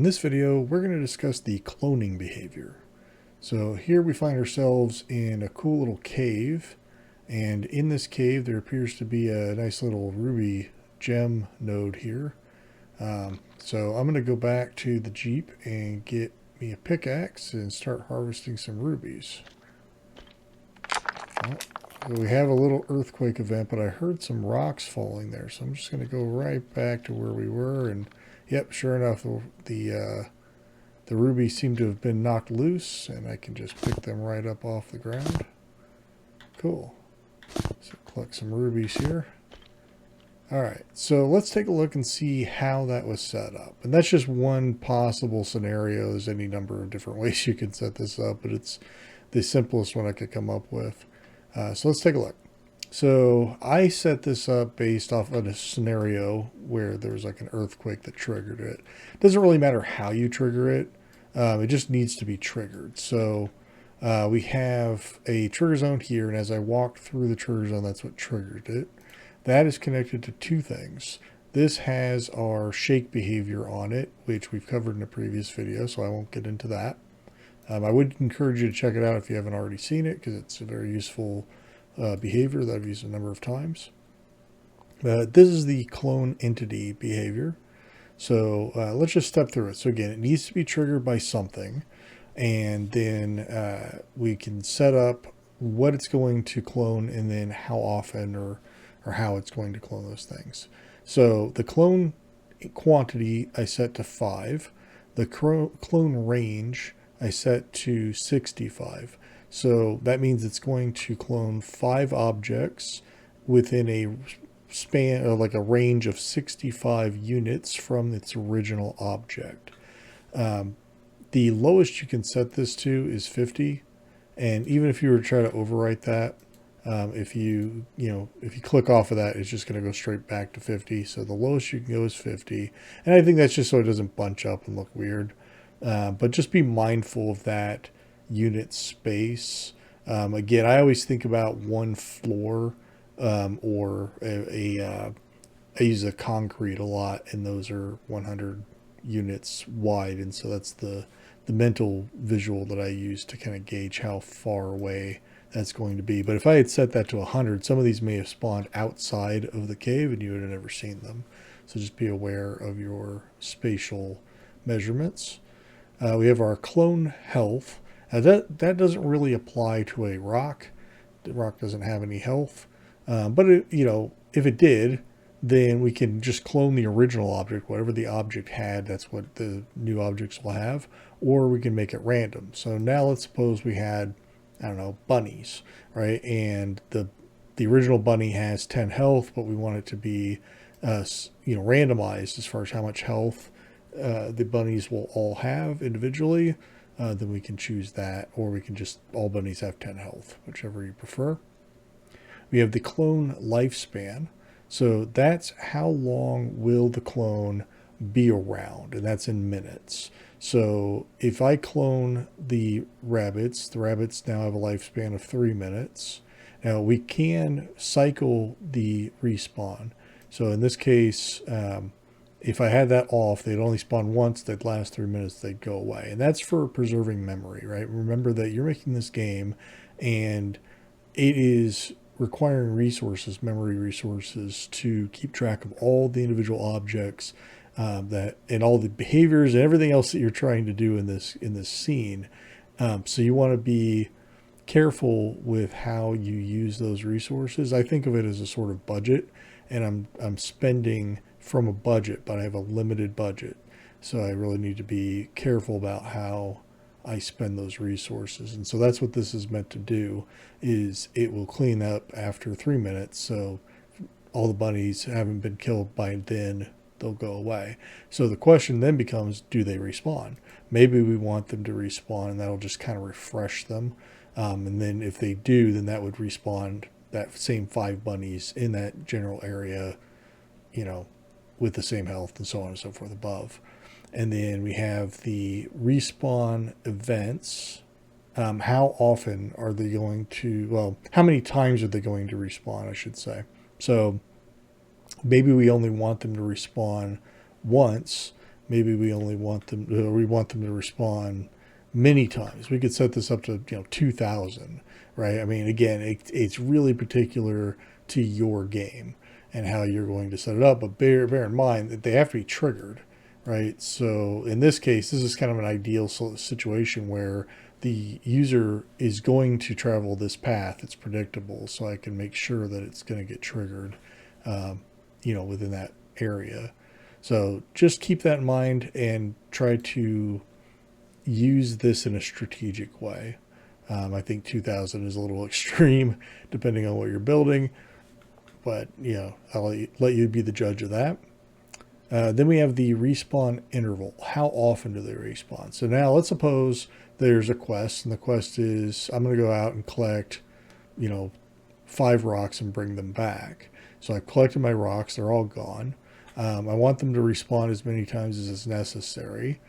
In this video, we're going to discuss the cloning behavior. So here we find ourselves in a cool little cave, and in this cave there appears to be a nice little ruby gem node here. So I'm going to go back to the Jeep and get me a pickaxe and start harvesting some rubies. Well, we have a little earthquake event, but I heard some rocks falling there, so I'm just going to go right back to where we were, and yep, sure enough, the rubies seem to have been knocked loose, and I can just pick them right up off the ground. Cool. So collect some rubies here. Alright, so let's take a look and see how that was set up. And that's just one possible scenario. There's any number of different ways you can set this up, but it's the simplest one I could come up with. So let's take a look. So I set this up based off of a scenario where there was like an earthquake that triggered it. It doesn't really matter how you trigger it. It just needs to be triggered. So we have a trigger zone here, and as I walked through the trigger zone, that's what triggered it. That is connected to two things. This has our shake behavior on it, which we've covered in a previous video, so I won't get into that. I would encourage you to check it out if you haven't already seen it, because it's a very useful behavior that I've used a number of times. This is the clone entity behavior. So let's just step through it. So again, it needs to be triggered by something, and then we can set up what it's going to clone and then how often or how it's going to clone those things. So the clone quantity I set to 5. The clone range I set to 65. So that means it's going to clone 5 objects within a span, or like a range of 65 units from its original object. The lowest you can set this to is 50. And even if you were to try to overwrite that, if you click off of that, it's just going to go straight back to 50. So the lowest you can go is 50. And I think that's just so it doesn't bunch up and look weird. But just be mindful of that unit space. Again, I always think about one floor, or I use a concrete a lot, and those are 100 units wide. And so that's the mental visual that I use to kind of gauge how far away that's going to be. But if I had set that to 100, some of these may have spawned outside of the cave and you would have never seen them. So just be aware of your spatial measurements. We have our clone health. That doesn't really apply to a rock. The rock doesn't have any health. But if it did, then we can just clone the original object. Whatever the object had, that's what the new objects will have. Or we can make it random. So now let's suppose we had, I don't know, bunnies, right? And the original bunny has 10 health, but we want it to be randomized as far as how much health the bunnies will all have individually. Then we can choose that, or we can just all bunnies have 10 health, whichever you prefer. We have the clone lifespan. So that's how long will the clone be around, and that's in minutes. So if I clone the rabbits now have a lifespan of 3 minutes. Now we can cycle the respawn. So in this case, if I had that off, they'd only spawn once, they'd last 3 minutes, they'd go away. And that's for preserving memory, right? Remember that you're making this game and it is requiring resources, memory resources, to keep track of all the individual objects and all the behaviors and everything else that you're trying to do in this scene. So you want to be careful with how you use those resources. I think of it as a sort of budget, and I'm spending from a budget, but I have a limited budget. So I really need to be careful about how I spend those resources. And so that's what this is meant to do, is it will clean up after 3 minutes. So all the bunnies haven't been killed by then, they'll go away. So the question then becomes, do they respawn? Maybe we want them to respawn, and that'll just kind of refresh them. And then if they do, then that would respawn that same 5 bunnies in that general area, with the same health and so on and so forth above. And then we have the respawn events. How often are they going to, how many times are they going to respawn, I should say. So maybe we only want them to respawn once, maybe we only want them, or we want them to respawn many times. We could set this up to 2,000, right? I mean, again, it's really particular to your game and how you're going to set it up. But bear in mind that they have to be triggered, right? So in this case, this is kind of an ideal situation where the user is going to travel this path. It's predictable, so I can make sure that it's going to get triggered, within that area. So just keep that in mind and try to use this in a strategic way. I think 2,000 is a little extreme depending on what you're building, but I'll let you be the judge of that. Then we have the respawn interval. How often do they respawn? So now let's suppose there's a quest, and the quest is I'm going to go out and collect, 5 rocks and bring them back. So I've collected my rocks, they're all gone. I want them to respawn as many times as is necessary.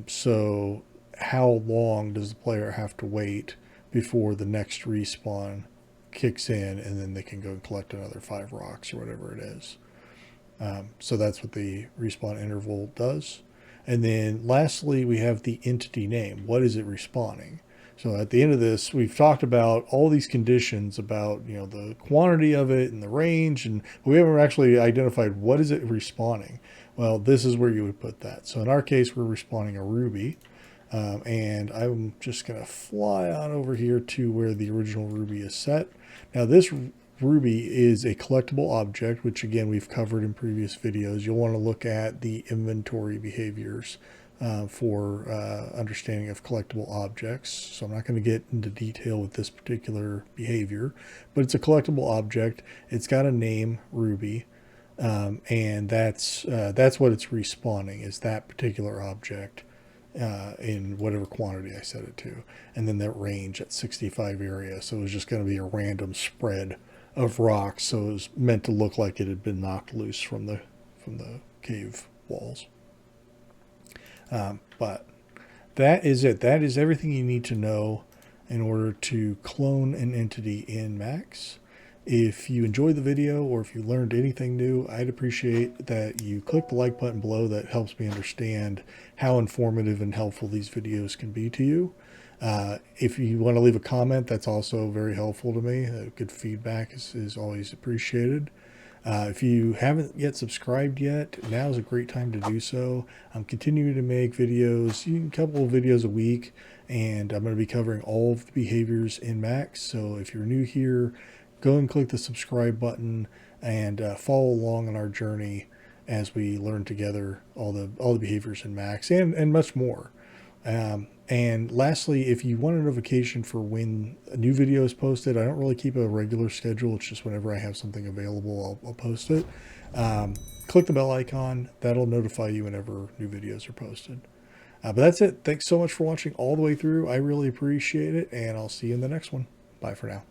So how long does the player have to wait before the next respawn kicks in, and then they can go and collect another 5 rocks or whatever it is? So that's what the respawn interval does. And then lastly, we have the entity name. What is it respawning? So at the end of this, we've talked about all these conditions about, the quantity of it and the range, and we haven't actually identified what is it respawning. Well, this is where you would put that. So in our case, we're respawning a ruby. And I'm just going to fly on over here to where the original ruby is set. Now this ruby is a collectible object, which again, we've covered in previous videos. You'll want to look at the inventory behaviors for understanding of collectible objects. So I'm not going to get into detail with this particular behavior, but it's a collectible object. It's got a name, ruby, and that's what it's respawning, is that particular object in whatever quantity I set it to, and then that range at 65 area. So it was just going to be a random spread of rocks. So it was meant to look like it had been knocked loose from the cave walls. But that is it. That is everything you need to know in order to clone an entity in Max. If you enjoyed the video, or if you learned anything new, I'd appreciate that you click the like button below. That helps me understand how informative and helpful these videos can be to you. If you want to leave a comment, that's also very helpful to me. Good feedback is always appreciated. If you haven't yet subscribed yet, now is a great time to do so. I'm continuing to make videos, a couple of videos a week, and I'm going to be covering all of the behaviors in Max. So if you're new here, go and click the subscribe button and follow along on our journey as we learn together all the behaviors in Max and much more. And lastly, if you want a notification for when a new video is posted, I don't really keep a regular schedule. It's just whenever I have something available, I'll post it. Click the bell icon. That'll notify you whenever new videos are posted. But that's it. Thanks so much for watching all the way through. I really appreciate it, and I'll see you in the next one. Bye for now.